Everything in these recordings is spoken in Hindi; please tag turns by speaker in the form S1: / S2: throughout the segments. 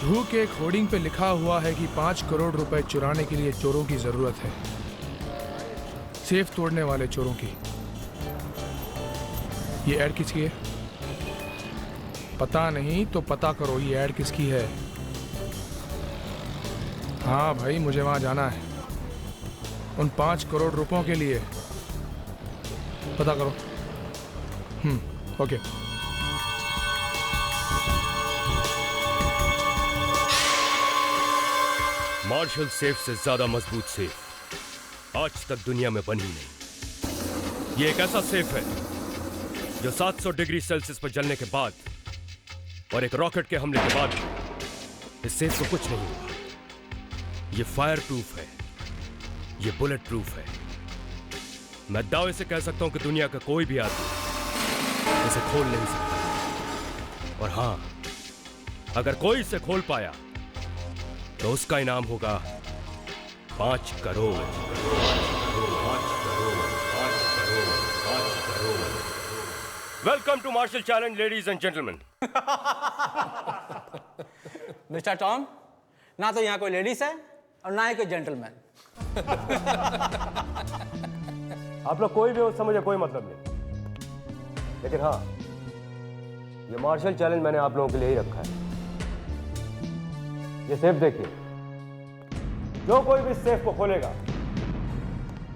S1: जू के एक होर्डिंग पे लिखा हुआ है कि 5 करोड़ रुपए चुराने के लिए चोरों की जरूरत है, सेफ तोड़ने वाले चोरों की। ये ऐड किसकी है? पता नहीं तो पता करो, ये ऐड किसकी है? हाँ भाई, मुझे वहां जाना है उन 5 करोड़ रुपयों के लिए। पता करो। ओके।
S2: मार्शल सेफ से ज्यादा मजबूत सेफ आज तक दुनिया में बनी नहीं। ये एक ऐसा सेफ है जो 700 डिग्री सेल्सियस पर जलने के बाद और एक रॉकेट के हमले के बाद इस सेफ को कुछ नहीं हुआ। ये फायर प्रूफ है, ये बुलेट प्रूफ है। मैं दावे से कह सकता हूं कि दुनिया का कोई भी आदमी इसे खोल नहीं सकता। और हां, अगर कोई इसे खोल पाया तो उसका इनाम होगा 5 crore. Welcome to Marshal challenge ladies and gentleman.
S3: Mister Tom, ना तो यहाँ कोई लेडीज है और ना ही कोई जेंटलमैन।
S2: आप लोग कोई भी हो, समझे कोई मतलब नहीं। लेकिन हाँ, ये मार्शल चैलेंज मैंने आप लोगों के लिए ही रखा है। ये सेफ देखिए, जो कोई भी सेफ को खोलेगा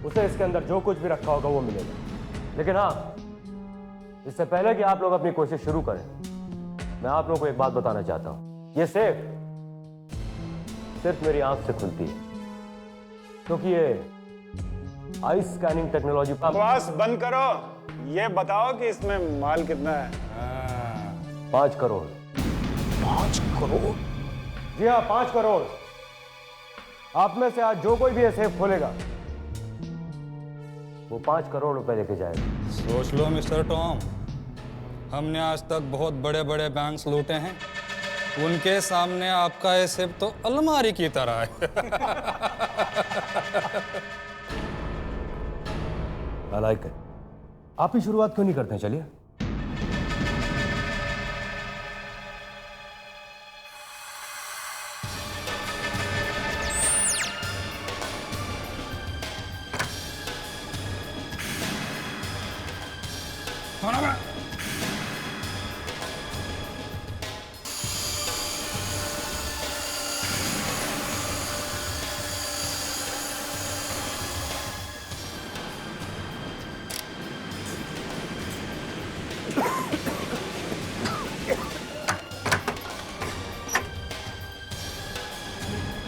S2: उसे इसके अंदर जो कुछ भी रखा होगा वो मिलेगा। लेकिन हाँ, इससे पहले कि आप लोग अपनी कोशिश शुरू करें, मैं आप लोगों को एक बात बताना चाहता हूं। ये सेफ सिर्फ मेरी आंख से खुलती है, क्योंकि ये आई स्कैनिंग टेक्नोलॉजी।
S4: बकवास बंद करो, ये बताओ कि इसमें माल कितना है।
S2: 5 करोड़।
S4: 5 करोड़?
S2: जी हाँ, 5 करोड़। आप में से आज जो कोई भी ये सेफ खोलेगा वो 5 करोड़ रुपए लेके जाएगा।
S5: सोच लो मिस्टर टॉम, हमने आज तक बहुत बड़े बड़े बैंक्स लूटे हैं, उनके सामने आपका ये सेफ तो अलमारी की तरह है।
S2: I like it। आप ही शुरुआत क्यों नहीं करते हैं? चलिए।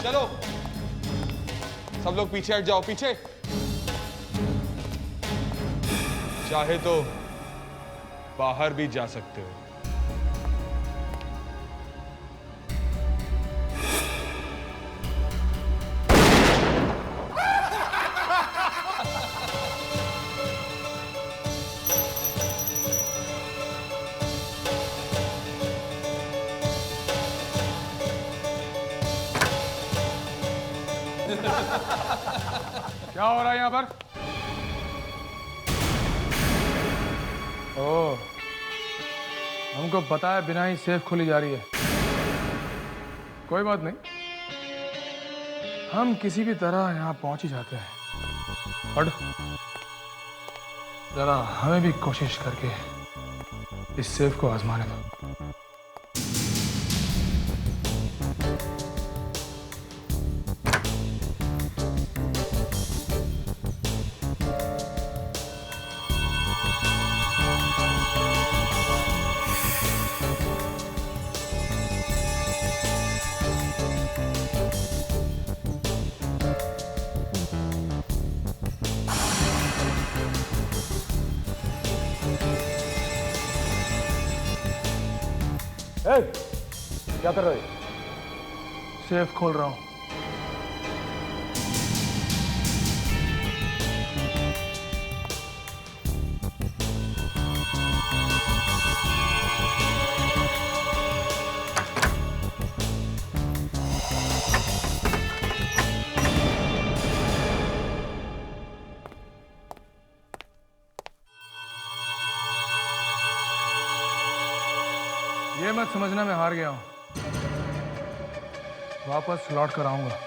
S6: चलो सब लोग पीछे हट जाओ, पीछे। चाहे तो बाहर भी जा सकते हो।
S1: क्या हो रहा है यहाँ पर? ओह, हमको पता है बिना ही सेफ खोली जा रही है। कोई बात नहीं, हम किसी भी तरह यहाँ पहुंच ही जाते हैं। हट, जरा हमें भी कोशिश करके इस सेफ को आजमाने दो।
S2: क्या कर रहे हो?
S1: सेफ खोल रहा हूं। ये मत समझना मैं हार गया हूं। वापस लौट कर आऊंगा।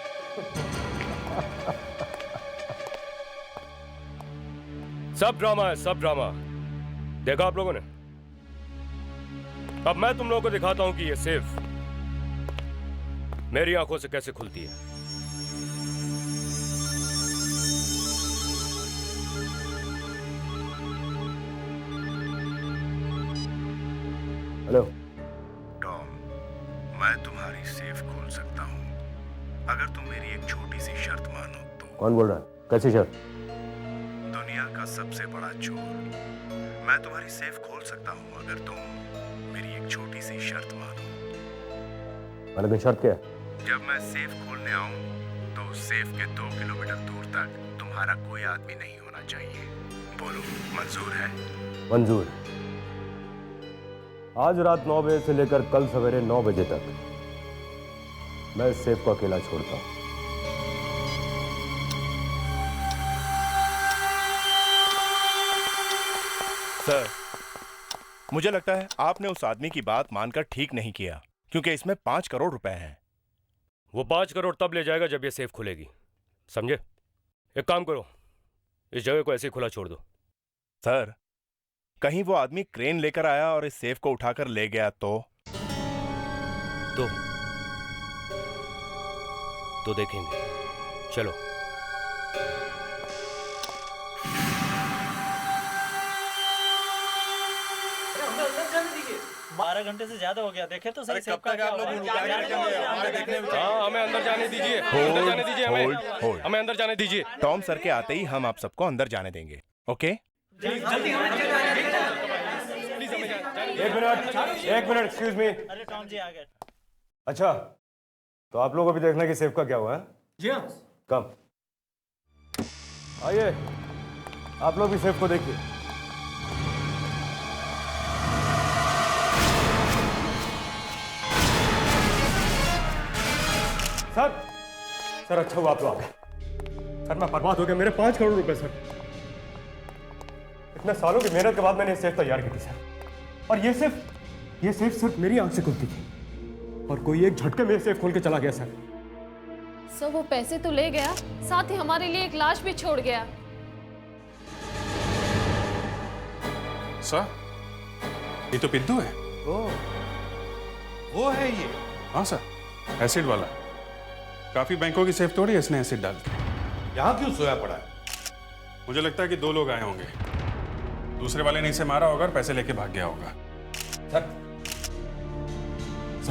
S2: सब ड्रामा है, सब ड्रामा। देखा आप लोगों ने? अब मैं तुम लोगों को दिखाता हूं कि ये सेफ मेरी आंखों से कैसे खुलती है। हेलो
S7: टॉम, मैं तुम्हारी सेफ खोल सकता हूँ अगर तुम मेरी एक छोटी सी शर्त मानो तो।
S2: कौन बोल रहा है? कैसी शर्त?
S7: दुनिया का सबसे बड़ा चोर, मैं तुम्हारी सेफ खोल सकता हूँ अगर तुम मेरी एक छोटी सी शर्त मानो।
S2: मैंने शर्त क्या है?
S7: जब मैं सेफ खोलने आऊँ तो सेफ के 2 किलोमीटर दूर तक तुम्हारा कोई आदमी नहीं होना चाहिए। बोलो, मंजूर है?
S2: मंजूर। आज रात 9 बजे से लेकर कल सवेरे 9 बजे तक मैं इस सेफ को अकेला छोड़ता हूं।
S8: सर, मुझे लगता है आपने उस आदमी की बात मानकर ठीक नहीं किया, क्योंकि इसमें 5 करोड़ रुपए हैं।
S2: वो 5 करोड़ तब ले जाएगा जब ये सेफ खुलेगी, समझे? एक काम करो, इस जगह को ऐसे ही खुला छोड़ दो।
S8: सर, कहीं वो आदमी क्रेन लेकर आया और इस सेफ को उठाकर ले गया
S2: तो देखेंगे। चलो।
S9: बारह घंटे से ज्यादा हो गया, देखे तो सही।
S6: कब तक आप लोग
S2: हाँ, हमें अंदर जाने दीजिए। अंदर जाने दीजिए हमें। हमें अंदर जाने दीजिए।
S8: टॉम सर के आते ही हम आप सबको अंदर जाने देंगे। ओके?
S2: एक मिनट, एक्सक्यूज मी।
S9: अरे टॉम जी आ गए।
S2: अच्छा, तो आप लोगों को भी देखना कि सेफ का क्या हुआ है?
S3: जी हाँ।
S2: कम आइए, आप लोग भी सेफ को देखिए। सर, अच्छा हुआ आप लोग आ गए। सर, मैं बर्बाद हो गया, मेरे 5 करोड़ रुपए। सर, इतने सालों की मेहनत के बाद मैंने ये सेफ तैयार की थी सर, और ये सेफ सिर्फ मेरी आंख से खुलती थी, और कोई एक झटके में सेफ खोल के चला गया सर।
S10: सर, वो पैसे तो ले गया, साथ ही हमारे लिए एक लाश भी छोड़ गया।
S6: सर, ये तो पिद्दू है।
S4: वो है ये?
S6: हाँ सर, एसिड वाला। काफी बैंकों की सेफ तोड़ी इसने एसिड डाल के।
S4: यहाँ क्यों सोया पड़ा है?
S6: मुझे लगता है कि 2 लोग आए होंगे। दूसरे वाले ने इसे मारा होगा और पैसे लेके भाग गया होगा।
S2: सर,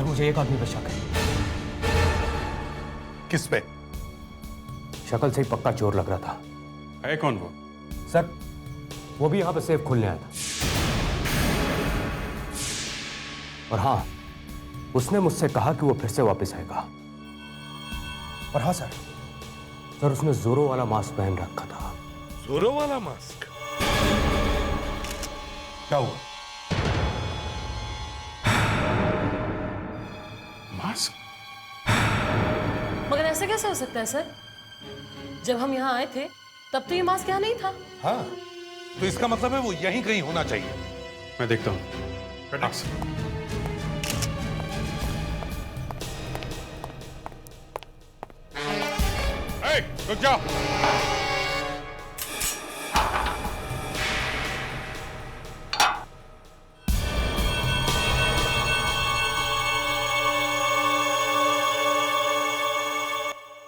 S2: मुझे एक आदमी पे शक है।
S7: किस पे?
S2: शक्ल से ही पक्का चोर लग रहा था।
S6: है कौन वो?
S2: सर, वो भी यहां पे सेफ खोलने आया था, और हाँ, उसने मुझसे कहा कि वो फिर से वापस आएगा। और हाँ सर, उसने जोरो वाला मास्क पहन रखा था।
S7: जोरो वाला मास्क?
S6: क्या हुआ? मास्क?
S10: मगर ऐसा कैसे हो सकता है सर? जब हम यहाँ आए थे तब तो ये मास्क यहाँ नहीं था।
S7: हाँ, तो इसका मतलब है वो यहीं कहीं होना चाहिए।
S6: मैं देखता हूँ। रुक जाओ।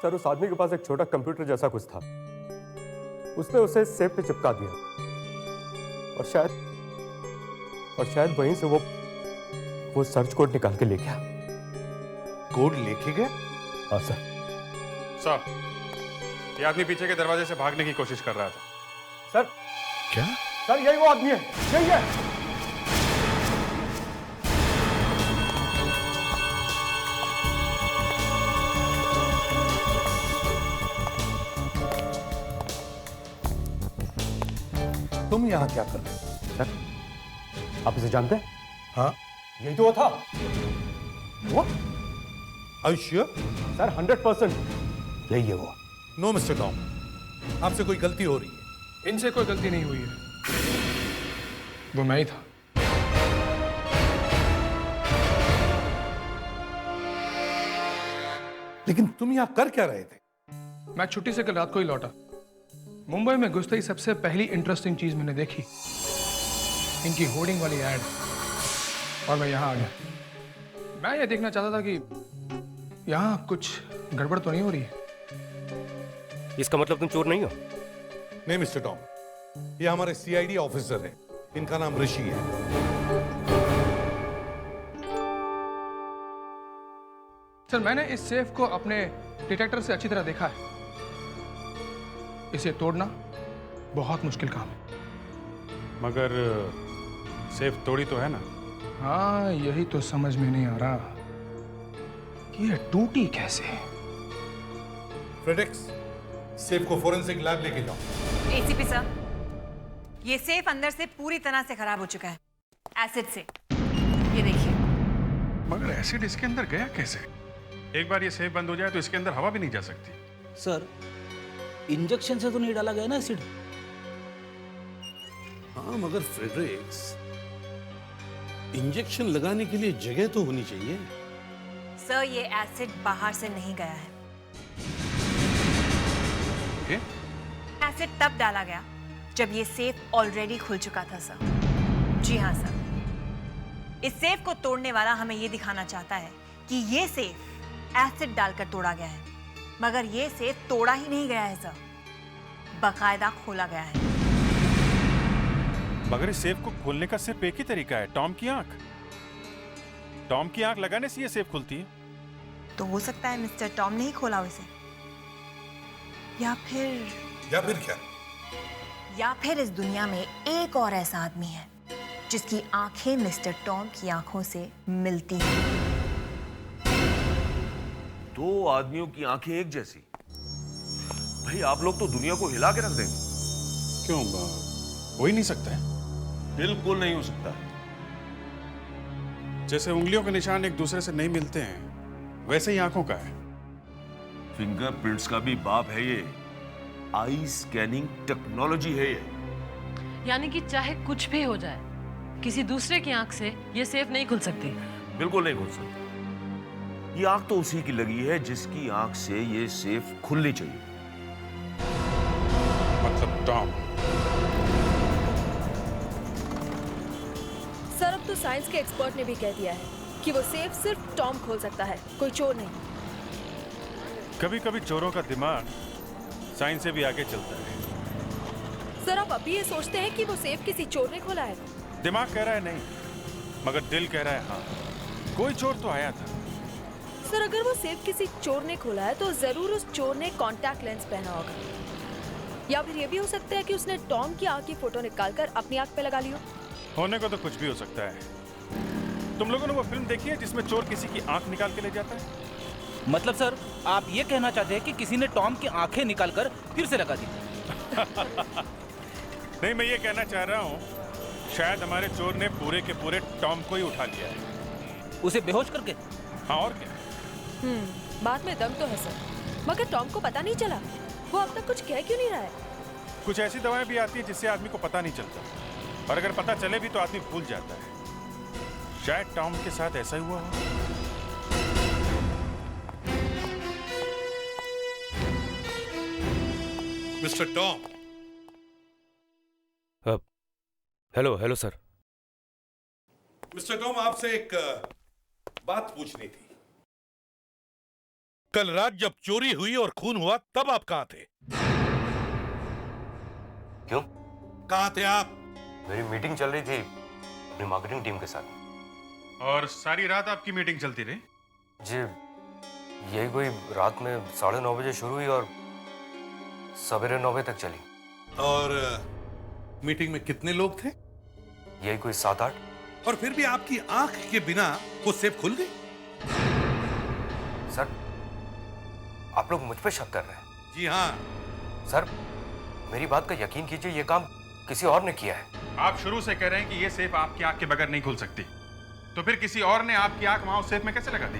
S2: सर, उस आदमी के पास एक छोटा कंप्यूटर जैसा कुछ था, उसने उसे सेफ पे चिपका दिया, और शायद वहीं से वो सर्च कोड निकाल के ले गया।
S7: कोड लेके गए?
S2: हाँ सर।
S6: सर, ये आदमी पीछे के दरवाजे से भागने की कोशिश कर रहा था।
S2: सर,
S7: क्या?
S2: सर, यही वो आदमी है, यही है।
S7: तुम यहाँ क्या कर रहे हो?
S2: सर, आप इसे जानते हैं?
S7: हाँ?
S2: यही तो वो था। वो?
S7: Are you sure?
S2: सर, 100% यही है वो।
S7: नो मिस्टर टॉम, आपसे कोई गलती हो रही है।
S1: इनसे कोई गलती नहीं हुई है, वो मैं ही था।
S11: लेकिन तुम यहाँ कर क्या रहे थे?
S1: मैं छुट्टी से कल रात को ही लौटा। मुंबई में घुसते ही सबसे पहली इंटरेस्टिंग चीज मैंने देखी, इनकी होर्डिंग वाली एड, और मैं यहाँ आ गया। मैं ये देखना चाहता था कि यहाँ कुछ गड़बड़ तो नहीं हो रही है।
S2: इसका मतलब तुम चोर नहीं हो?
S11: नहीं मिस्टर टॉम, ये हमारे सीआईडी ऑफिसर है, इनका नाम ऋषि है।
S1: सर, मैंने इस सेफ को अपने डिटेक्टर से अच्छी तरह देखा है। इसे तोड़ना बहुत मुश्किल काम है।
S6: मगर सेफ तोड़ी तो है ना?
S1: हाँ, यही तो समझ में नहीं आ रहा कि ये टूटी कैसे।
S11: फ्रेडेक्स, सेफ को फोरेंसिक लैब लेके जाओ।
S12: एसीपी सर, ये सेफ अंदर से पूरी तरह से खराब हो चुका है, एसिड से। ये देखिए।
S6: मगर एसिड इसके अंदर गया कैसे? एक बार ये सेफ बंद हो जाए तो इसके अंदर हवा भी नहीं जा सकती।
S9: सर, इंजेक्शन से तो नहीं डाला गया ना एसिड?
S11: हाँ, मगर फ्रेडरिक्स, इंजेक्शन लगाने के लिए जगह तो होनी चाहिए।
S12: सर, ये एसिड बाहर से नहीं गया है। एसिड तब डाला गया जब ये सेफ ऑलरेडी खुल चुका था सर। जी हाँ सर, इस सेफ को तोड़ने वाला हमें ये दिखाना चाहता है कि ये सेफ एसिड डालकर तोड़ा गया है, मगर ये सेफ तोड़ा ही नहीं गया है सर, बाकायदा खोला गया है।
S6: मगर इस सेफ को खोलने का सिर्फ एक ही तरीका है, टॉम की आंख। टॉम की आंख लगाने से ये सेफ खुलती है।
S12: तो हो सकता है मिस्टर टॉम ने ही खोला उसे, या फिर इस दुनिया में एक और ऐसा आदमी है जिसकी आंखें मिस्टर टॉम की आंखों से मिलती हैं।
S13: दो आदमियों की आंखें एक जैसी? भाई आप लोग तो दुनिया को हिला के रख देंगे।
S6: क्यों, हो ही नहीं सकता है?
S13: बिल्कुल नहीं हो सकता।
S6: जैसे उंगलियों के निशान एक दूसरे से नहीं मिलते हैं, वैसे ही आंखों का है।
S13: फिंगरप्रिंट्स का भी बाप है ये। आई स्कैनिंग टेक्नोलॉजी है ये।
S10: यानी कि चाहे कुछ भी हो जाए, किसी दूसरे की आंख से ये सेफ नहीं खुल सकती।
S13: बिल्कुल नहीं खुल सकती। ये आंख तो उसी की लगी है जिसकी आंख से ये सेफ खुलनी चाहिए।
S6: मतलब टॉम।
S14: सर, अब तो साइंस के एक्सपर्ट ने भी कह दिया है कि वो सेफ सिर्फ टॉम खोल सकता है, कोई चोर नहीं।
S6: कभी कभी चोरों का दिमाग साइंस से भी आगे चलता है।
S14: सर, आप अभी ये सोचते हैं कि वो सेफ किसी चोर ने खोला है?
S6: दिमाग कह रहा है नहीं, मगर दिल कह रहा है हाँ, कोई चोर तो आया था।
S14: सर, अगर वो सेफ किसी चोर ने खोला है तो जरूर उस चोर ने कॉन्टैक्ट लेंस पहना होगा, या फिर ये भी हो सकता है कि उसने टॉम की आंख की फोटो निकालकर अपनी आंख पे लगा ली हो।
S6: होने को तो कुछ भी हो सकता है। तुम लोगों ने वो फिल्म देखी है जिसमें चोर किसी की आंख निकाल के ले जाता है?
S9: मतलब सर, आप ये कहना चाहते हैं कि किसी ने टॉम की आंखें निकालकर फिर से लगा दी?
S6: नहीं, मैं ये कहना चाह रहा हूँ, शायद हमारे चोर ने पूरे के पूरे टॉम को ही उठा लिया है।
S9: उसे बेहोश करके?
S6: हाँ, और क्या।
S14: बात में दम तो है सर, मगर टॉम को पता नहीं चला, वो अब तक कुछ कह क्यों नहीं रहा है?
S6: कुछ ऐसी दवाएं भी आती है जिससे आदमी को पता नहीं चलता, और अगर पता चले भी तो आदमी भूल जाता है। शायद टॉम के साथ ऐसा ही हुआ हो।
S11: Mister Tom.
S2: Hello sir.
S11: Mister Tom, आपसे एक बात पूछनी थी। कल रात जब चोरी हुई और खून हुआ तब आप कहां थे?
S2: क्यों?
S11: कहां थे आप?
S2: मेरी मीटिंग चल रही थी अपनी मार्केटिंग टीम के साथ।
S6: और सारी रात आपकी मीटिंग चलती रही?
S2: जी, यही कोई रात में 9:30 बजे शुरू हुई और सवेरे 9 बजे तक चली।
S11: और मीटिंग में कितने लोग थे?
S2: यही कोई 7-8।
S11: और फिर भी आपकी आंख के बिना वो सेफ खुल गई?
S2: सर, आप लोग मुझ पे शक कर रहे हैं?
S11: जी हाँ।
S2: सर, मेरी बात का यकीन कीजिए, ये काम किसी और ने किया है।
S6: आप शुरू से कह रहे हैं कि ये सेफ आपकी आंख के बगैर नहीं खुल सकती, तो फिर किसी और ने आपकी आंख वहां उस सेफ में कैसे लगा दी?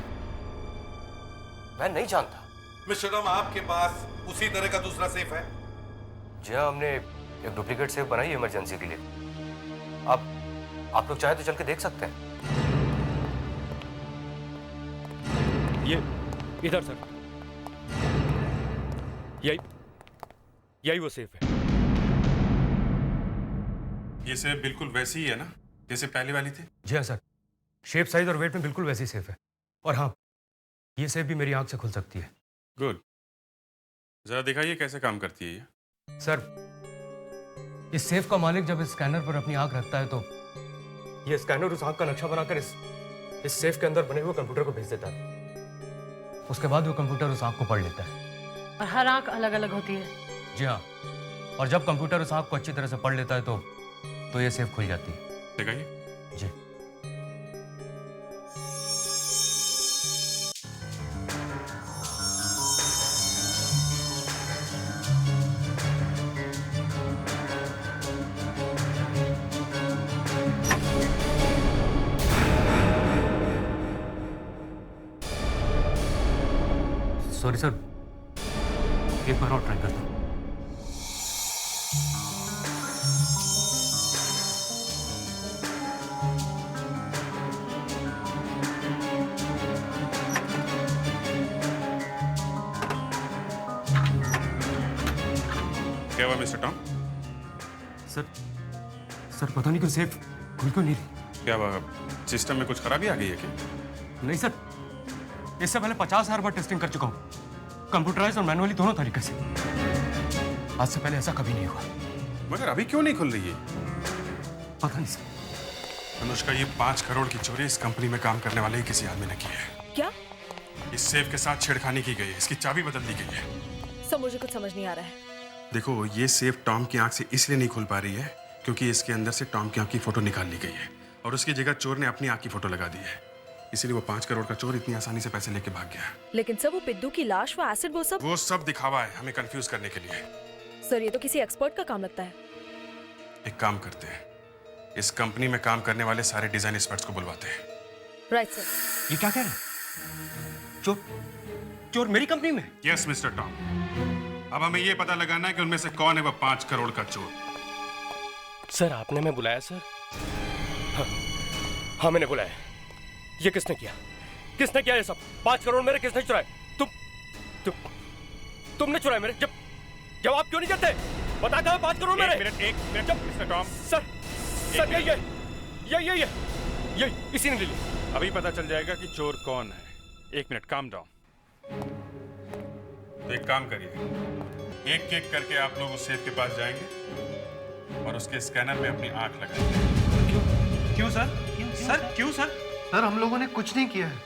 S2: मैं नहीं जानता।
S11: मिस्टर टॉम, आपके पास उसी तरह का दूसरा सेफ है?
S2: जी हाँ, हमने एक डुप्लीकेट सेफ बनाई है इमरजेंसी के लिए। आप लोग चाहे तो चल के देख सकते हैं।
S9: ये इधर सर।
S2: यही वो सेफ है।
S6: ये सेफ बिल्कुल वैसी ही है ना जैसे पहले वाली थी?
S2: जी हाँ सर, शेप, साइज और वेट में बिल्कुल वैसी सेफ है। और हाँ, ये सेफ भी मेरी आंख से खुल सकती है।
S6: गुड, जरा दिखाइए कैसे काम करती है ये।
S2: सर, इस सेफ का मालिक जब इस स्कैनर पर अपनी आंख रखता है तो ये स्कैनर उस आंख का नक्शा बनाकर इस सेफ के अंदर बने हुए कंप्यूटर को भेज देता है। उसके बाद वो कंप्यूटर उस आंख को पढ़ लेता है।
S10: और हर आंख अलग अलग होती है।
S2: जी हाँ, और जब कंप्यूटर उस आंख को अच्छी तरह से पढ़ लेता है तो ये सेफ खुल जाती है।
S6: दिखाइए।
S2: जी। सॉरी सर, एक बार और ट्राई करता हूँ।
S6: क्या हुआ मिस्टर टॉम?
S2: सर पता नहीं क्यों सेफ खुल क्यों नहीं रही।
S6: क्या हुआ, सिस्टम में कुछ खराबी आ गई है क्या?
S2: नहीं सर, इससे पहले 50,000 बार टेस्टिंग कर चुका हूँ, कंप्यूटराइज और मैनुअली दोनों तरीके से। आज से पहले ऐसा कभी नहीं हुआ।
S6: मगर अभी क्यों नहीं खुल रही है?
S2: पता नहीं सर।
S6: अनुष्का, ये 5 करोड़ की चोरी इस कंपनी में काम करने वाले ही किसी आदमी ने की है।
S14: क्या?
S6: इस सेफ के साथ छेड़खानी की गई है, इसकी चाबी बदल दी गई है।
S14: सर मुझे कुछ समझ नहीं आ रहा है।
S6: देखो, ये सेफ टॉम की आंख से इसलिए नहीं खुल पा रही है क्योंकि इसके अंदर से टॉम की आंख की फोटो निकाल ली गई है और उसकी जगह चोर ने अपनी आंख की फोटो लगा दी है। इसीलिए वो 5 करोड़ का चोर इतनी आसानी से पैसे लेके भाग गया।
S14: लेकिन सर वो पिद्दू की लाश, वो एसिड, वो
S6: सब दिखावा है हमें कंफ्यूज करने के लिए।
S14: सर ये तो किसी एक्सपर्ट का काम लगता है।
S6: एक काम करते हैं, इस कंपनी में काम करने वाले सारे डिजाइन एक्सपर्ट्स को बुलवाते हैं।
S14: Right sir.
S2: ये क्या कह रहे हैं? चोर मेरी कंपनी में?
S6: यस मिस्टर टॉम, अब हमें ये पता लगाना है कि उनमें से कौन है वो 5 करोड़ का चोर।
S2: सर आपने मैं बुलाया सर? हाँ मैंने बुलाया। ये किसने किया? किसने किया ये सब? 5 करोड़ मेरे किसने चुराए? तुमने चुराए मेरे? जवाब क्यों नहीं देते? बता कहाँ 5 करोड़ मेरे?
S6: एक मिनट मिस्टर टॉम।
S2: सर ये इसी ने ले लिया।
S6: अभी पता चल जाएगा कि चोर कौन है। 1 मिनट, काम डाउन। तो एक काम करिए, एक एक करके आप लोग उस सेफ के पास जाएंगे और उसके स्कैनर में अपनी आंख लगाएंगे।
S9: क्यों सर? क्यों सर?
S15: सर हम लोगों ने कुछ नहीं किया है।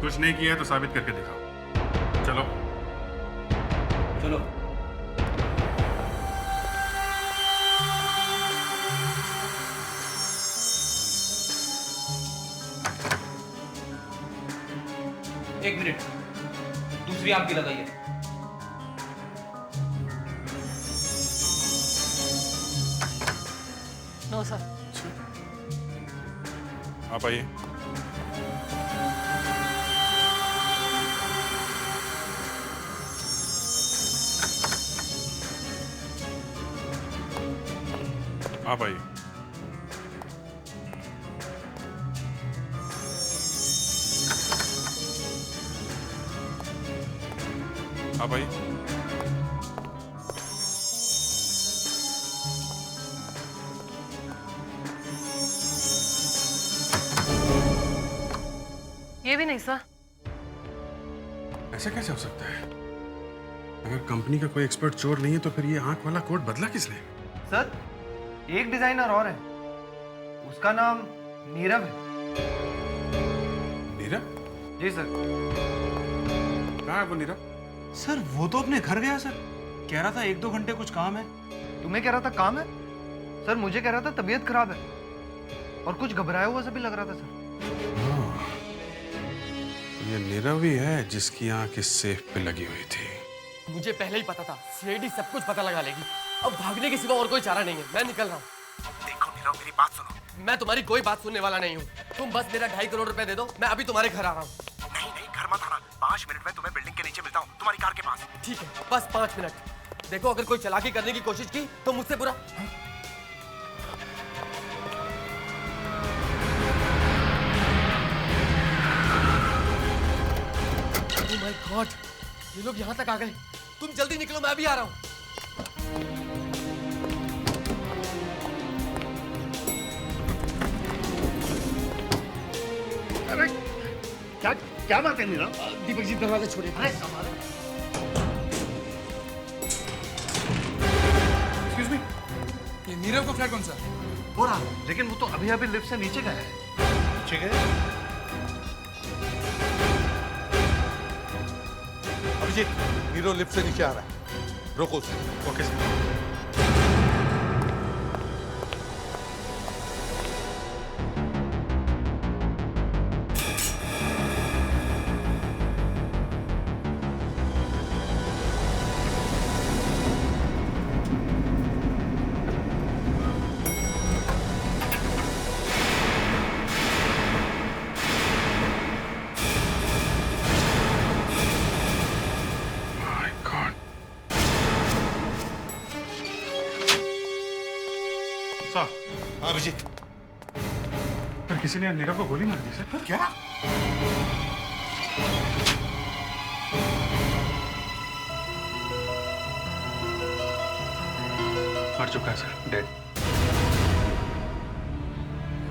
S6: कुछ नहीं किया है तो साबित करके दिखाओ। चलो।
S9: एक मिनट, दूसरी आंख भी लगाइए।
S10: No sir.
S6: आप आइए। आप आइए। आप आइए।
S10: ये भी नहीं सर।
S6: ऐसा कैसे हो सकता है? अगर कंपनी का कोई एक्सपर्ट चोर नहीं है तो फिर ये आंख वाला कोड बदला किसने?
S15: सर एक डिजाइनर और है, उसका नाम नीरव है।
S6: नीरव?
S15: जी सर।
S6: कहाँ है वो नीरव?
S9: सर वो तो अपने घर गया सर, कह रहा था 1-2 घंटे कुछ काम है।
S15: तुम्हें कह रहा था काम है? सर मुझे कह रहा था तबीयत खराब है और कुछ घबराया हुआ सा भी लग रहा था सर।
S6: ये नीरव ही है जिसकी आंख इस सेफ पे लगी हुई थी।
S16: मुझे पहले ही पता था, सीआईडी सब कुछ पता लगा लेगी। अब भागने के सिवा और कोई चारा नहीं है, मैं निकल रहा हूँ।
S7: देखो नीरव, मेरी बात सुनो।
S16: मैं तुम्हारी कोई बात सुनने वाला नहीं हूँ। तुम बस मेरा 2.5 करोड़ रुपए दे दो, मैं अभी तुम्हारे घर आ रहा हूँ।
S7: नहीं, घर मत आना। 5 मिनट में तुम्हें बिल्डिंग के नीचे मिलता हूँ, तुम्हारी कार के पास।
S16: ठीक है, बस 5 मिनट। देखो अगर कोई चालाकी करने की कोशिश की तो मुझसे बुरा। Oh my God! ये लोग यहाँ तक आ गए। तुम जल्दी निकलो, मैं भी आ रहा हूँ।
S11: अरे क्या क्या बात है नीरव?
S16: दीपक जी दरवाजा छोड़िए।
S1: एक्सक्यूज मी, ये नीरव का फ्लैट कौन सा?
S15: हो रहा, लेकिन वो तो अभी अभी लिफ्ट से नीचे गया है।
S11: नीचे गए? अभिजीत, नीरव लिफ्ट से नीचे आ रहा है, रोको उसे।
S6: Okay sir.
S11: हाँ अभिजीत।
S6: पर किसी ने नीरव को गोली मार दी सर।
S11: क्या?
S6: मर चुका है सर, डेड।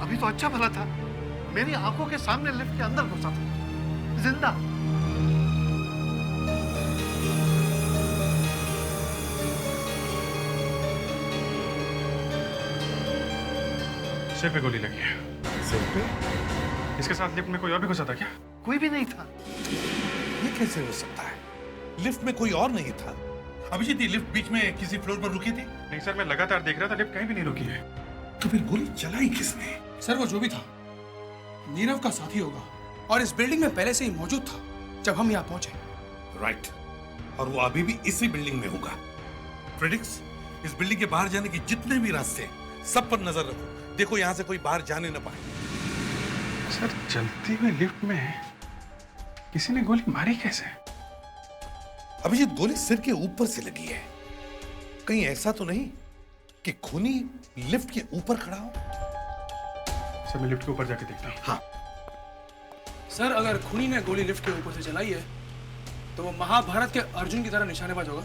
S15: अभी तो अच्छा भला था, मेरी आंखों के सामने लिफ्ट के अंदर घुसा था, जिंदा।
S6: सिर पे गोली लगी है।
S11: सिर पे?
S6: इसके साथ लिफ्ट में कोई और भी घुसा था क्या?
S15: कोई भी नहीं था।
S11: ये कैसे हो सकता है? लिफ्ट में कोई और नहीं था। अभिजीत, ये लिफ्ट बीच में किसी फ्लोर पर रुकी थी?
S6: नहीं सर, मैं लगातार देख रहा था, लिफ्ट कहीं भी नहीं रुकी है।
S11: तो फिर गोली चलाई किसने?
S1: सर वो जो भी था नीरव का साथी होगा और इस बिल्डिंग में पहले से ही मौजूद था जब हम यहाँ पहुंचे।
S11: राइट, और वो अभी भी इसी बिल्डिंग में होगा। फ्रेडिक्स, इस बिल्डिंग के बाहर जाने के जितने भी रास्ते हैं, सब पर नजर रखो। देखो यहाँ से कोई बाहर जाने न पाए।
S6: सर चलती हुई लिफ्ट में किसी ने गोली मारी कैसे?
S11: अभिजीत, गोली सिर के ऊपर से लगी है। कहीं ऐसा तो नहीं कि खूनी लिफ्ट के ऊपर खड़ा हो?
S6: सर मैं लिफ्ट के ऊपर जाके देखता हूँ।
S11: हाँ
S1: सर अगर खूनी ने गोली लिफ्ट के ऊपर से चलाई है तो वो महाभारत के अर्जुन की तरह निशानेबाज होगा।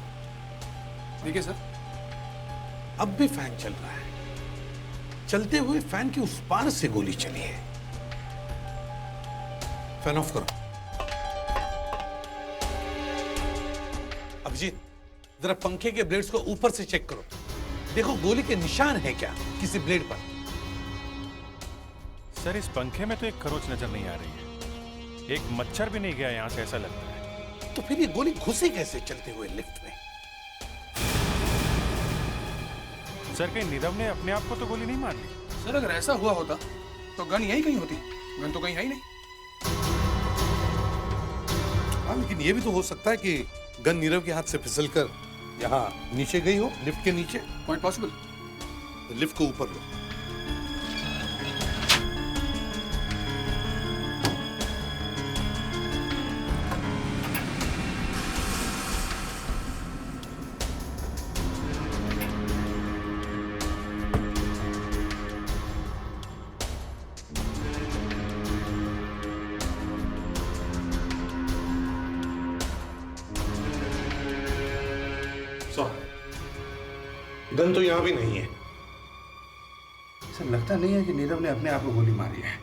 S1: देखिए सर,
S11: अब भी फैन चल रहा है। चलते हुए फैन के उस पार से गोली चली है। फैन ऑफ करो। अभिजीत, जरा पंखे के ब्लेड्स को ऊपर से चेक करो। देखो गोली के निशान है क्या किसी ब्लेड पर?
S8: सर इस पंखे में तो एक खरोच नजर नहीं आ रही है। एक मच्छर भी नहीं गया यहाँ से, ऐसा लगता है।
S11: तो फिर ये गोली घुसी कैसे चलते हुए लिफ्ट में?
S8: सर कहीं नीरव ने अपने आप को तो गोली नहीं मार ली?
S1: सर अगर ऐसा हुआ होता तो गन यहीं कहीं होती। गन तो कहीं है ही नहीं।
S11: हाँ, लेकिन ये भी तो हो सकता है कि गन नीरव के हाथ से फिसलकर यहाँ नीचे गई हो, लिफ्ट के नीचे।
S1: Point possible.
S11: लिफ्ट को ऊपर लो। गन तो यहां भी नहीं है।
S6: सर लगता नहीं है कि नीरव ने अपने आप को गोली मारी है।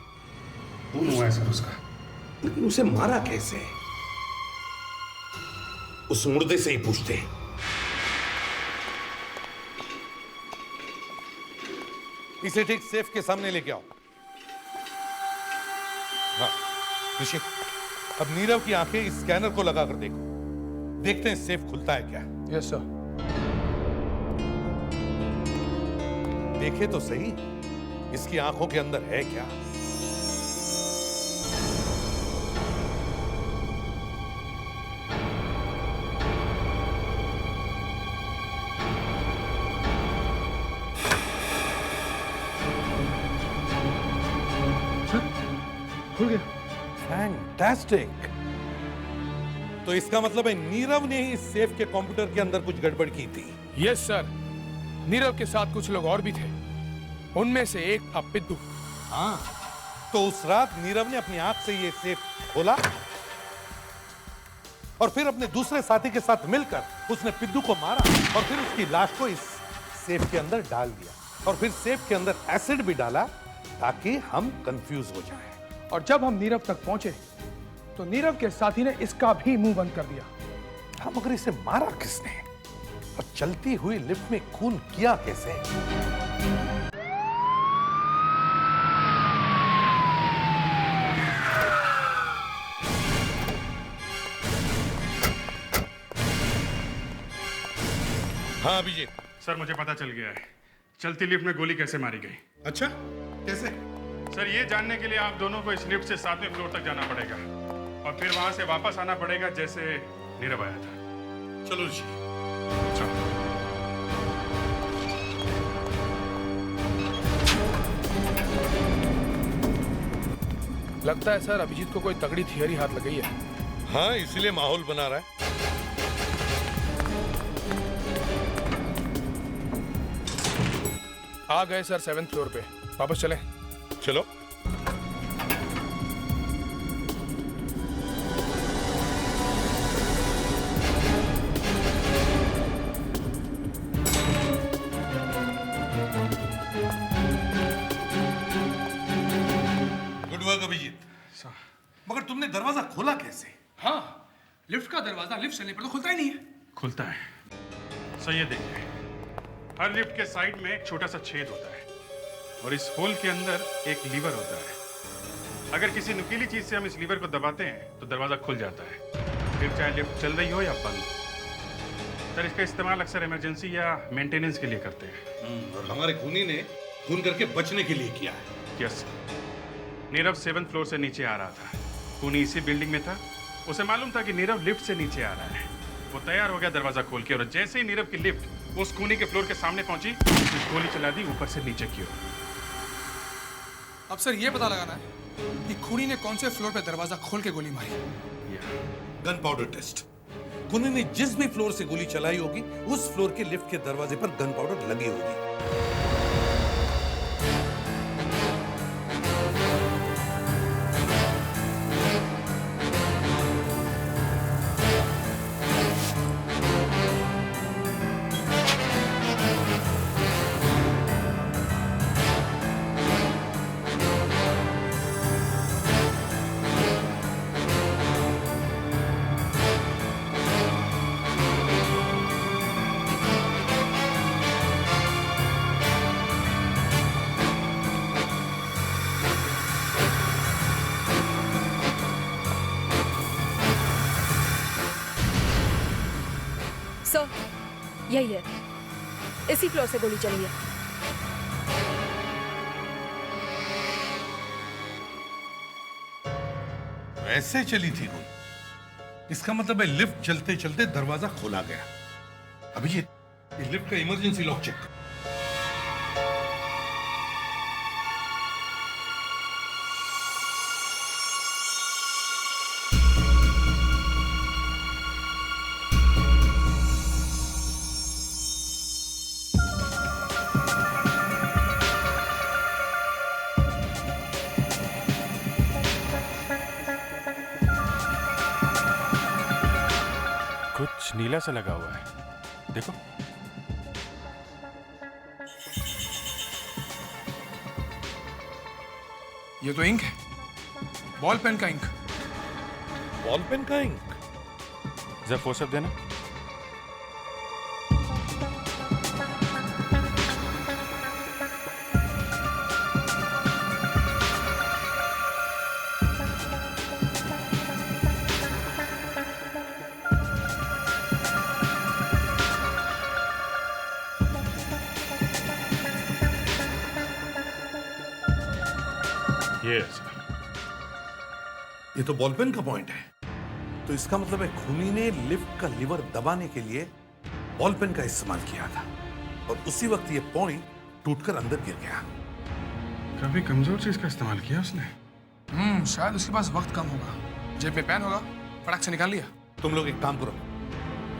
S6: खून हुआ है सर उसका।
S11: लेकिन उसे मारा कैसे? उस मुर्दे से ही पूछते हैं। इसे ठीक सेफ के सामने लेके आओ। हाँ ऋषि, अब नीरव की आंखें इस स्कैनर को लगाकर देखो। देखते हैं सेफ खुलता है क्या।
S1: Yes sir.
S11: देखे तो सही, इसकी आंखों के अंदर है क्या?
S6: खुल गया।
S11: फैंटास्टिक। तो इसका मतलब है नीरव ने ही इस सेफ के कंप्यूटर के अंदर कुछ गड़बड़ की थी।
S1: यस सर, नीरव के साथ कुछ लोग और भी थे। उनमें से एक था पिद्दू।
S11: हाँ, तो उस रात नीरव ने अपनी आंख से ये सेफ खोला और फिर अपने दूसरे साथी के साथ मिलकर उसने पिद्दू को मारा और फिर उसकी लाश को इस सेफ के अंदर डाल दिया और फिर सेफ के अंदर एसिड भी डाला ताकि हम कंफ्यूज हो जाएं।
S1: और जब हम नीरव तक पहुंचे तो नीरव के साथी ने इसका भी मुंह बंद कर दिया।
S11: हम मगर इसे मारा किसने और चलती हुई लिफ्ट में खून किया कैसे? हाँ अभिजीत।
S6: सर मुझे पता चल गया है चलती लिफ्ट में गोली कैसे मारी गई।
S11: अच्छा कैसे?
S6: सर ये जानने के लिए आप दोनों को इस लिफ्ट से 7वें फ्लोर तक जाना पड़ेगा और फिर वहां से वापस आना पड़ेगा जैसे नीरव आया था।
S11: चलो ऋषि।
S6: चलो।
S1: लगता है सर अभिजीत को कोई तगड़ी थियरी हाथ लग गई है।
S11: हाँ इसीलिए माहौल बना रहा है।
S1: आ गए सर 7th फ्लोर पे, वापस चलें।
S11: चलो। Good work Abhijeet. मगर तुमने दरवाजा खोला कैसे?
S1: हाँ लिफ्ट का दरवाजा लिफ्ट चलने पर तो खुलता ही नहीं है।
S6: खुलता है सर, ये देखिए हर लिफ्ट के साइड में एक छोटा सा छेद होता है और इस होल के अंदर एक लीवर होता है। अगर किसी नुकीली चीज से हम इस लीवर को दबाते हैं तो दरवाजा खुल जाता है, फिर चाहे लिफ्ट चल रही हो या बंद। सर इसका इस्तेमाल अक्सर इमरजेंसी या मेंटेनेंस के लिए करते हैं।
S11: और हमारे खूनी ने खून करके बचने के लिए किया है।
S6: यस नीरव 7th फ्लोर से नीचे आ रहा था, खूनी इसी बिल्डिंग में था। उसे मालूम था कि नीरव लिफ्ट से नीचे आ रहा है। वो तैयार हो गया दरवाजा खोल के और जैसे ही नीरव की लिफ्ट उस खूनी के फ्लोर के सामने पहुंची उसने गोली चला दी ऊपर से नीचे की ओर।
S1: अब सर ये पता लगाना है कि खूनी ने कौन से फ्लोर पे दरवाजा खोल के गोली मारी।
S11: Gun powder taste. खूनी ने जिस भी फ्लोर से गोली चलाई होगी उस फ्लोर के लिफ्ट के दरवाजे पर गन पाउडर लगी होगी।
S14: सर यही है, इसी फ्लोर से गोली चली है।
S11: ऐसे चली थी गोली, इसका मतलब है लिफ्ट चलते चलते दरवाजा खोला गया। अभिजीत इस लिफ्ट का इमरजेंसी लॉक चेक कर।
S8: कुछ नीला सा लगा हुआ है, देखो।
S1: ये तो इंक है, बॉल पेन का इंक।
S11: बॉल पेन का इंक?
S8: जरा फोर्सअप देना।
S6: Yes.
S11: ये तो बॉल पेन का पॉइंट है, तो इसका मतलब है खूनी ने लिफ्ट का लीवर दबाने के लिए बॉल पेन का इस्तेमाल किया था और उसी वक्त ये पॉइंट टूटकर अंदर गिर गया।
S6: काफी कमजोर चीज का इस्तेमाल किया उसने।
S1: शायद उसके पास वक्त कम होगा, जेब में पेन होगा, फटाक से निकाल लिया।
S11: तुम लोग एक काम करो,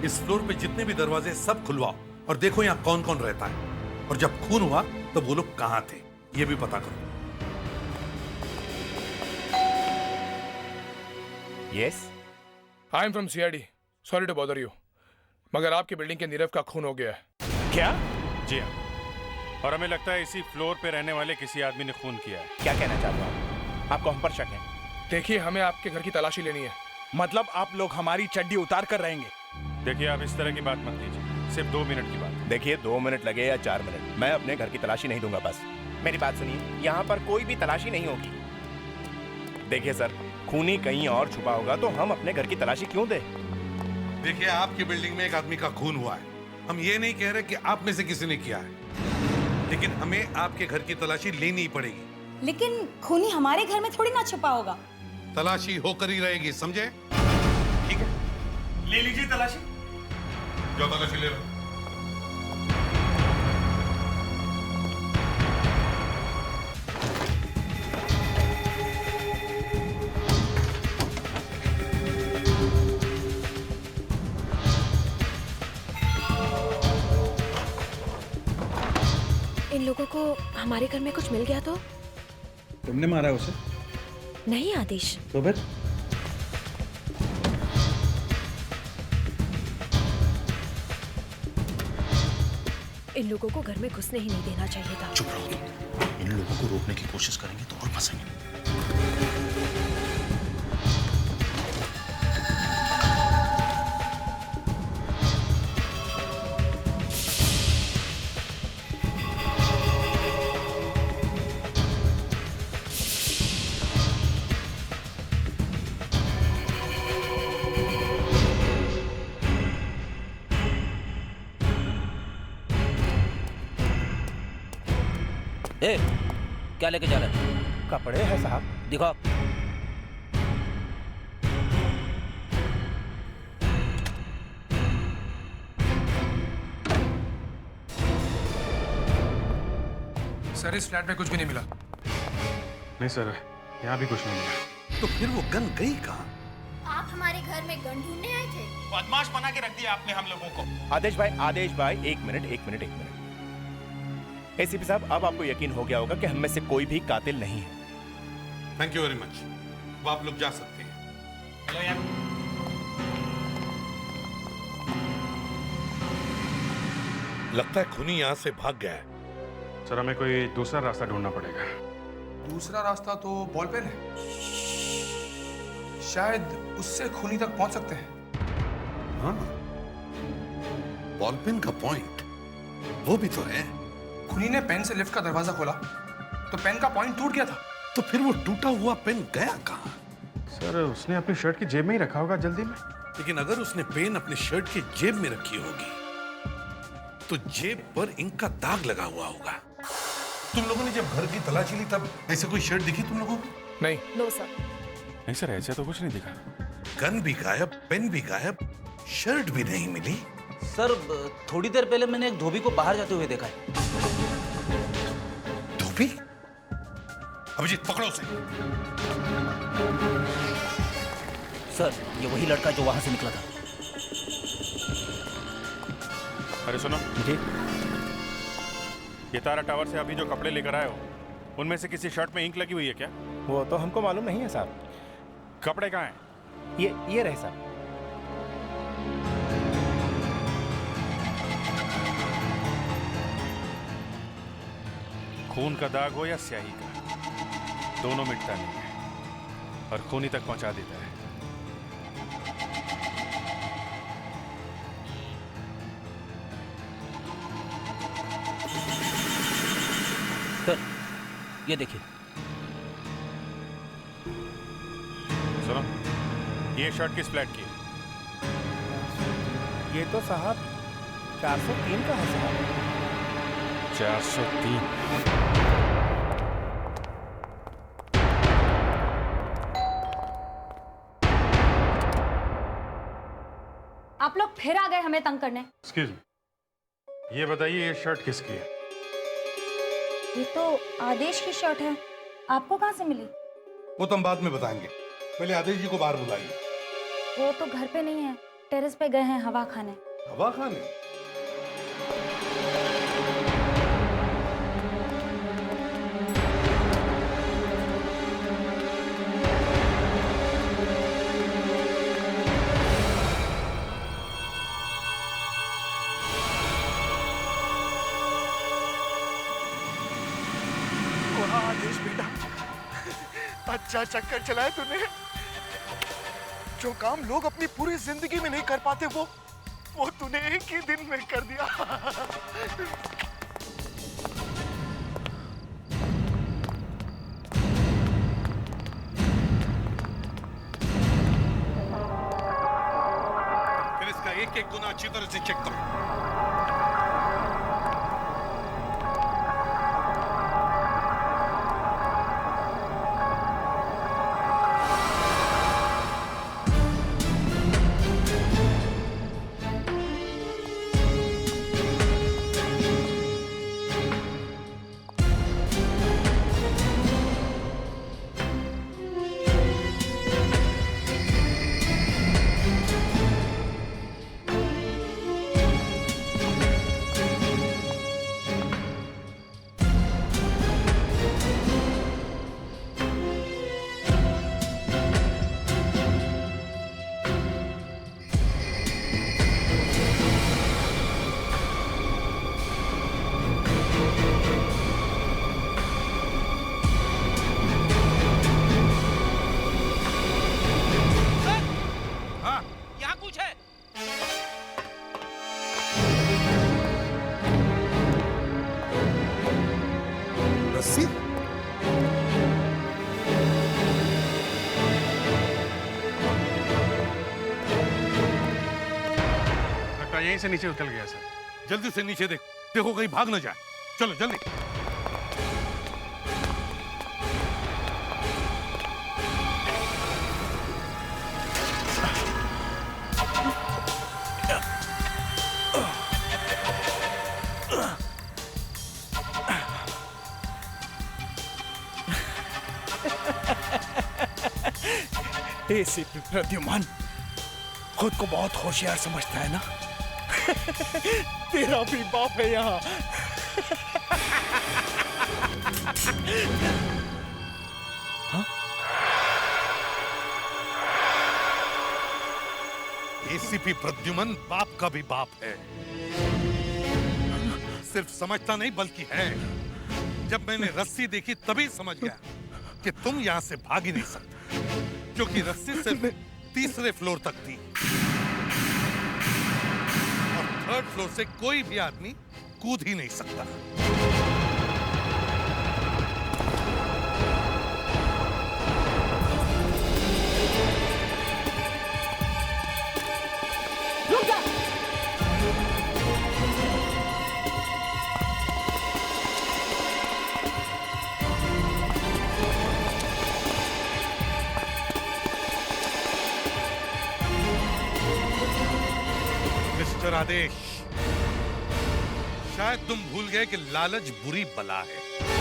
S11: इस फ्लोर पे जितने भी दरवाजे सब खुलवाओ और देखो यहाँ कौन कौन रहता है और जब खून हुआ तब वो लोग कहाँ थे ये भी पता करो।
S8: Yes
S1: I am from CID, sorry to bother you, मगर आपकी बिल्डिंग के नीरव का खून हो गया है।
S8: क्या?
S6: जी हाँ, और हमें लगता है इसी फ्लोर पे रहने वाले किसी आदमी ने खून किया है।
S8: क्या कहना चाहते हो आप? आपको हम पर शक है?
S1: देखिए, हमें आपके घर की तलाशी लेनी है।
S17: मतलब आप लोग हमारी चड्डी उतार कर रहेंगे?
S6: देखिए, आप इस तरह की बात मत कीजिए, सिर्फ 2 मिनट की बात।
S8: देखिए, 2 मिनट लगे या 4 मिनट, मैं अपने घर की तलाशी नहीं दूंगा। बस मेरी बात सुनिए, यहाँ पर कोई भी तलाशी नहीं होगी। देखिए सर, खूनी कहीं और छुपा होगा तो हम अपने घर की तलाशी क्यों दें?
S11: देखिए, आपकी बिल्डिंग में एक आदमी का खून हुआ है। हम ये नहीं कह रहे कि आप में से किसी ने किया है, लेकिन हमें आपके घर की तलाशी लेनी ही पड़ेगी।
S18: लेकिन खूनी हमारे घर में थोड़ी ना छुपा होगा।
S11: तलाशी होकर ही रहेगी, समझे?
S17: ठीक है, ले लीजिए तलाशी।
S11: जो तलाशी ले लो।
S14: इन लोगों को हमारे घर में कुछ मिल गया तो?
S15: तुमने मारा उसे?
S14: नहीं आदेश।
S15: तो फिर?
S14: इन लोगों को घर में घुसने ही नहीं देना चाहिए था।
S7: चुप रहो, इन लोगों को रोकने की कोशिश करेंगे तो और फंसेंगे।
S9: ए, क्या लेके जा रहा है?
S8: कपड़े हैं साहब।
S9: दिखाओ।
S1: सर, इस फ्लैट में कुछ भी नहीं मिला।
S6: नहीं सर, यहाँ भी कुछ नहीं मिला।
S11: तो फिर वो गन गई कहाँ?
S18: आप हमारे घर में गन ढूंढने आए थे?
S17: बदमाश बना के रख दिया आपने हम लोगों को।
S8: आदेश भाई, एक मिनट। एसीपी साहब, अब आपको यकीन हो गया होगा कि हम में से कोई भी कातिल नहीं है।
S11: Thank you very much. अब आप लोग जा सकते हैं।
S17: चलो यार।
S11: लगता है खूनी यहाँ से भाग गया है।
S6: सर, हमें कोई दूसरा रास्ता ढूंढना पड़ेगा।
S1: दूसरा रास्ता तो बॉल पेन है, शायद उससे खूनी तक पहुंच सकते हैं।
S11: हाँ, बॉल पेन का पॉइंट वो भी तो है।
S1: खूनी ने पेन से लिफ्ट का दरवाजा खोला तो पेन का पॉइंट टूट गया था।
S11: तो फिर वो टूटा हुआ पेन गया कहाँ?
S6: सर, उसने अपनी शर्ट की जेब में ही रखा होगा जल्दी में।
S11: लेकिन अगर उसने पेन अपनी शर्ट की जेब में रखी होगी तो जेब पर इंक का दाग लगा हुआ होगा। तुम लोगों ने जब घर की तलाशी ली तब ऐसे कोई शर्ट दिखी तुम लोगों को?
S1: नहीं।
S14: No sir.
S6: नहीं सर, ऐसे तो कुछ नहीं दिखा।
S11: गन भी गायब, पेन भी गायब, शर्ट भी नहीं मिली।
S9: सर, थोड़ी देर पहले मैंने एक धोबी को बाहर जाते हुए देखा है।
S11: धोबी? अभिजीत, पकड़ो उसे।
S9: सर, ये वही लड़का जो वहां से निकला था।
S6: अरे सुनो
S8: जी,
S6: ये तारा टावर से अभी जो कपड़े लेकर आए हो, उनमें से किसी शर्ट में इंक लगी हुई है क्या?
S8: वो तो हमको मालूम नहीं है साहब।
S6: कपड़े कहाँ हैं?
S8: ये रहे साहब।
S6: खून का दाग हो या स्याही का, दोनों मिटता नहीं है और खूनी तक पहुंचा देता है।
S9: सर, ये देखिए।
S6: सुनो, ये शर्ट किस फ्लैट की है?
S8: ये तो साहब 403 का है साहब।
S6: 403।
S18: आप लोग फिर आ गए हमें तंग करने।
S6: एक्सक्यूज मी, ये बताइए ये शर्ट किसकी है?
S18: ये तो आदेश की शर्ट है, आपको कहाँ से मिली?
S11: वो तो हम बाद में बताएंगे, पहले आदेश जी को बाहर बुलाइए।
S18: वो तो घर पे नहीं है, टेरेस पे गए हैं हवा खाने।
S11: हवा खाने?
S19: अच्छा चक्कर चलाया तूने। जो काम लोग अपनी पूरी जिंदगी में नहीं कर पाते वो तूने एक ही दिन में कर दिया।
S11: फिर इसका एक एक गुना अच्छी तरह से चेक करो। रस्सी?
S6: लगता है यहीं से नीचे उतर गया सर।
S11: जल्दी से नीचे देखो कहीं भाग न जाए। चलो जल्दी।
S17: एसीपी प्रद्युमन खुद को बहुत होशियार समझता है ना। तेरा भी बाप है यहाँ।
S11: एसीपी प्रद्युमन बाप का भी बाप है। सिर्फ समझता नहीं बल्कि है। जब मैंने रस्सी देखी तभी समझ गया कि तुम यहां से भाग ही नहीं सकते, क्योंकि रस्सी सिर्फ तीसरे फ्लोर तक थी और थर्ड फ्लोर से कोई भी आदमी कूद ही नहीं सकता।
S19: रुक जा।
S11: मिस्टर आदेश, शायद तुम भूल गए कि लालच बुरी बला है।